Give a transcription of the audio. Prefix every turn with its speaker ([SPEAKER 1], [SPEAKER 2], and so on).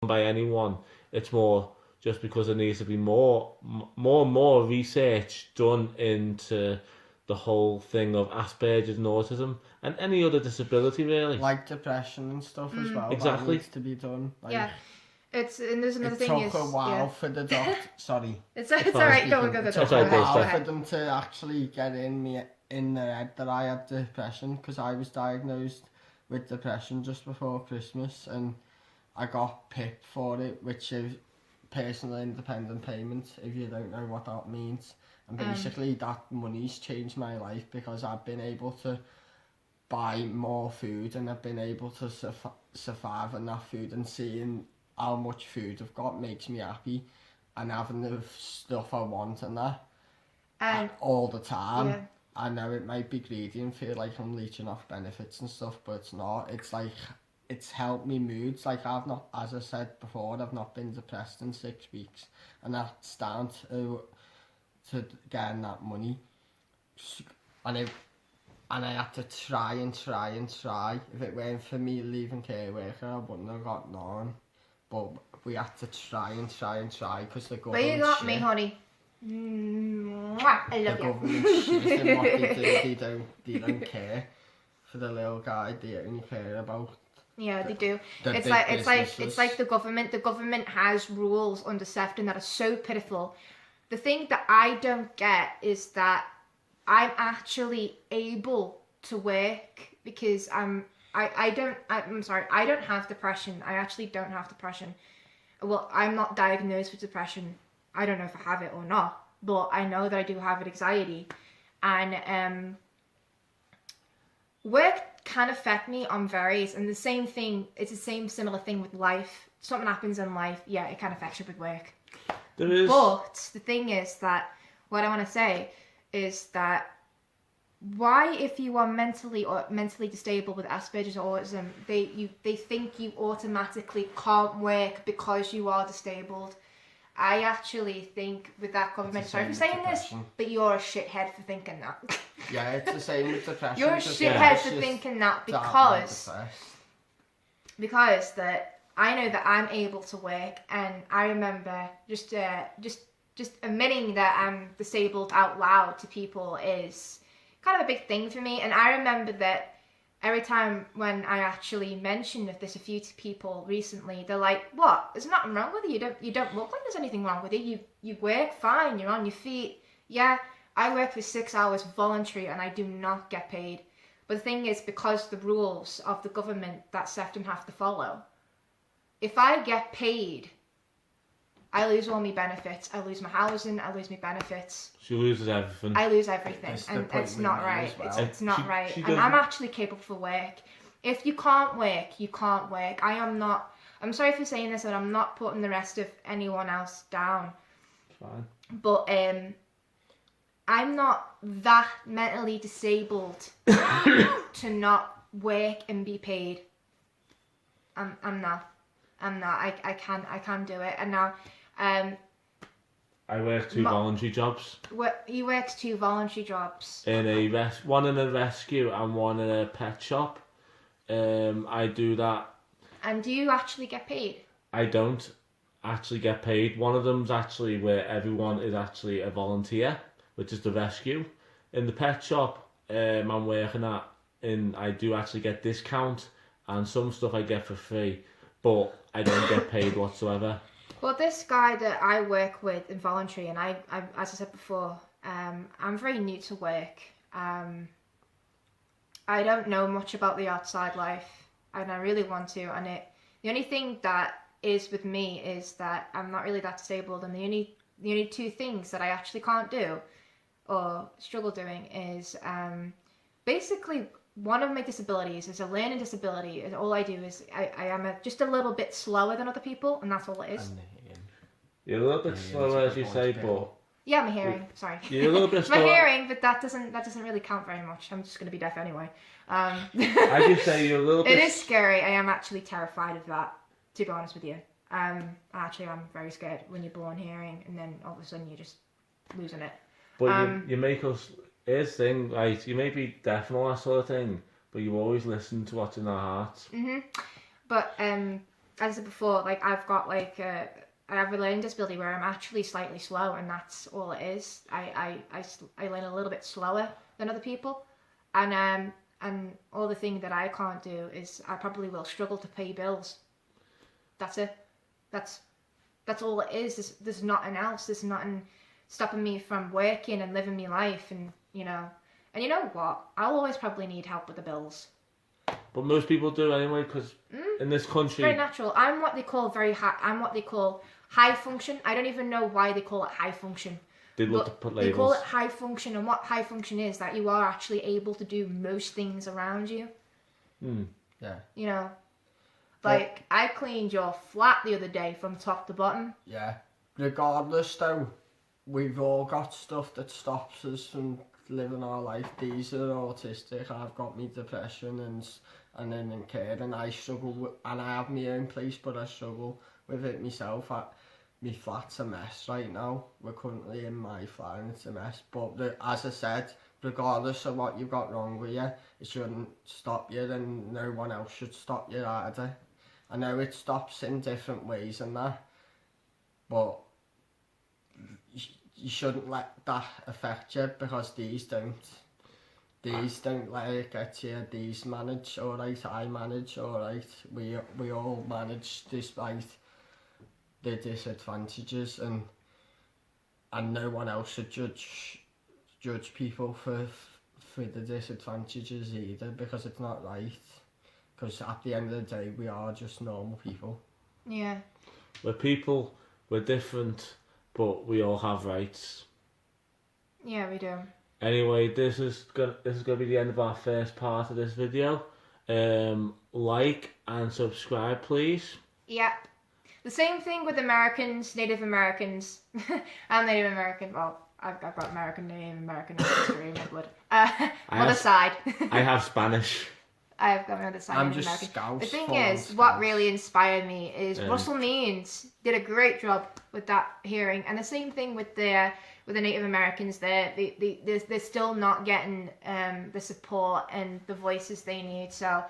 [SPEAKER 1] by anyone. It's more just because there needs to be more and more research done into the whole thing of Asperger's and autism and any other disability, really.
[SPEAKER 2] Like depression and stuff as well.
[SPEAKER 1] Exactly.
[SPEAKER 2] That needs to be done. Like,
[SPEAKER 3] Yeah. And there's another
[SPEAKER 2] it
[SPEAKER 3] thing
[SPEAKER 2] took a while for the doctor. Sorry.
[SPEAKER 3] It's alright. Go.
[SPEAKER 2] It took a while for them to actually get in their head that I had depression, because I was diagnosed with depression just before Christmas, and I got PIP for it, which is personal independent payment, if you don't know what that means. And basically that money's changed my life, because I've been able to buy more food, and I've been able to survive on that food, and seeing how much food I've got makes me happy, and having the stuff I want and that all the time.
[SPEAKER 3] Yeah.
[SPEAKER 2] I know it might be greedy and feel like I'm leeching off benefits and stuff, but it's not. It's like, it's helped me moods. Like, I've not, as I said before, I've not been depressed in 6 weeks, and that's down to getting that money. And I had to try. If it weren't for me leaving care worker, I wouldn't have got none. But we had to try, because the government.
[SPEAKER 3] But you got me, honey. I love
[SPEAKER 2] the
[SPEAKER 3] you.
[SPEAKER 2] government shit in what they do. They don't care for the little guy. They only care about.
[SPEAKER 3] Yeah, they do.
[SPEAKER 2] The
[SPEAKER 3] It's
[SPEAKER 2] big
[SPEAKER 3] like the government. The government has rules under Sefton that are so pitiful. The thing that I don't get is that I'm actually able to work because I'm sorry, I don't have depression. I actually don't have depression. Well, I'm not diagnosed with depression. I don't know if I have it or not, but I know that I do have anxiety, and work can affect me on various, and the same thing. It's the same similar thing with life. Something happens in life, yeah, it can affect you with work.
[SPEAKER 1] There is.
[SPEAKER 3] But the thing is that what I want to say is that why, if you are mentally disabled with Asperger's or autism, they think you automatically can't work because you are disabled. I actually think with that government, sorry for saying this, but you're a shithead for thinking that.
[SPEAKER 2] Yeah, it's the same with depression.
[SPEAKER 3] You're a shithead for thinking that because that I know that I'm able to work, and I remember just admitting that I'm disabled out loud to people is kind of a big thing for me. And I remember that every time when I actually mentioned this a few people recently, they're like, "What? There's nothing wrong with you. You don't look like there's anything wrong with you. You work fine. You're on your feet." Yeah, I work for 6 hours voluntary, and I do not get paid. But the thing is, because the rules of the government that Sefton have to follow, if I get paid, I lose all my benefits. I lose my housing. I lose my benefits.
[SPEAKER 1] She loses everything.
[SPEAKER 3] I lose everything, and it's not right.
[SPEAKER 2] Well.
[SPEAKER 3] It's not right. And I'm actually capable for work. If you can't work, you can't work. I'm sorry for saying this, and I'm not putting the rest of anyone else down.
[SPEAKER 1] Fine.
[SPEAKER 3] But I'm not that mentally disabled to not work and be paid. I'm not. I can't do it. And now,
[SPEAKER 1] I work 2 voluntary jobs.
[SPEAKER 3] He works 2 voluntary jobs.
[SPEAKER 1] One in a rescue and one in a pet shop. I do that.
[SPEAKER 3] And do you actually get paid?
[SPEAKER 1] I don't actually get paid. One of them's actually where everyone is actually a volunteer, which is the rescue. In the pet shop, I'm working at, and I do actually get discount, and some stuff I get for free, but I don't get paid whatsoever.
[SPEAKER 3] Well, this guy that I work with in voluntary, and I as I said before, I'm very new to work. I don't know much about the outside life, and I really want to. And the only thing that is with me is that I'm not really that disabled, and the only 2 things that I actually can't do or struggle doing is basically, one of my disabilities is a learning disability, and all I do is I am just a little bit slower than other people, and that's all it is.
[SPEAKER 1] You're a little bit slower, as you say, but
[SPEAKER 3] yeah, my hearing. Sorry,
[SPEAKER 1] you're a little bit slower.
[SPEAKER 3] My hearing, but that doesn't really count very much. I'm just going to be deaf anyway.
[SPEAKER 1] As you say, you're a little bit.
[SPEAKER 3] It is scary. I am actually terrified of that, to be honest with you. Actually, I'm very scared when you're born hearing, and then all of a sudden you're just losing it.
[SPEAKER 1] But you make us. Here's the thing, right? You may be deaf and all that sort of thing, but you always listen to what's in our hearts.
[SPEAKER 3] But as I said before, like I've got like I have a learning disability where I'm actually slightly slow, and that's all it is. I learn a little bit slower than other people, and all the thing that I can't do is I probably will struggle to pay bills. That's it. That's all it is. There's nothing else. There's nothing stopping me from working and living my life, and you know what? I'll always probably need help with the bills.
[SPEAKER 1] But most people do anyway, because in this country,
[SPEAKER 3] it's very natural. I'm what they call high function. I don't even know why they call it high function.
[SPEAKER 1] They love to put labels.
[SPEAKER 3] They call it high function, and what high function is that you are actually able to do most things around you.
[SPEAKER 2] Yeah.
[SPEAKER 3] You know, like I cleaned your flat the other day from top to bottom.
[SPEAKER 2] Yeah. Regardless, though, we've all got stuff that stops us from living our life. These are autistic. I've got me depression and then in care, and I struggle with, and I have my own place, but I struggle with it myself. My flat's a mess right now. We're currently in my flat and it's a mess. But as I said, regardless of what you've got wrong with you, it shouldn't stop you, and no one else should stop you either. I know it stops in different ways and that, but you shouldn't let that affect you, because these don't let it get you. These manage alright, I manage alright, we all manage despite the disadvantages, and no one else should judge people for the disadvantages either, because it's not right, because at the end of the day we are just normal people.
[SPEAKER 3] Yeah.
[SPEAKER 1] We're different, but we all have rights.
[SPEAKER 3] Yeah, we do.
[SPEAKER 1] Anyway, this is gonna be the end of our first part of this video. Like and subscribe, please.
[SPEAKER 3] Yep. The same thing with Americans, Native Americans. I'm Native American. Well, I've got American name, American history in my blood. Other side.
[SPEAKER 1] I have Spanish.
[SPEAKER 3] I've got my other side.
[SPEAKER 2] I'm just
[SPEAKER 3] American.
[SPEAKER 2] Scouse.
[SPEAKER 3] The thing is, what really inspired me is Russell Means did a great job with that hearing, and the same thing with the Native Americans. They're still not getting the support and the voices they need. So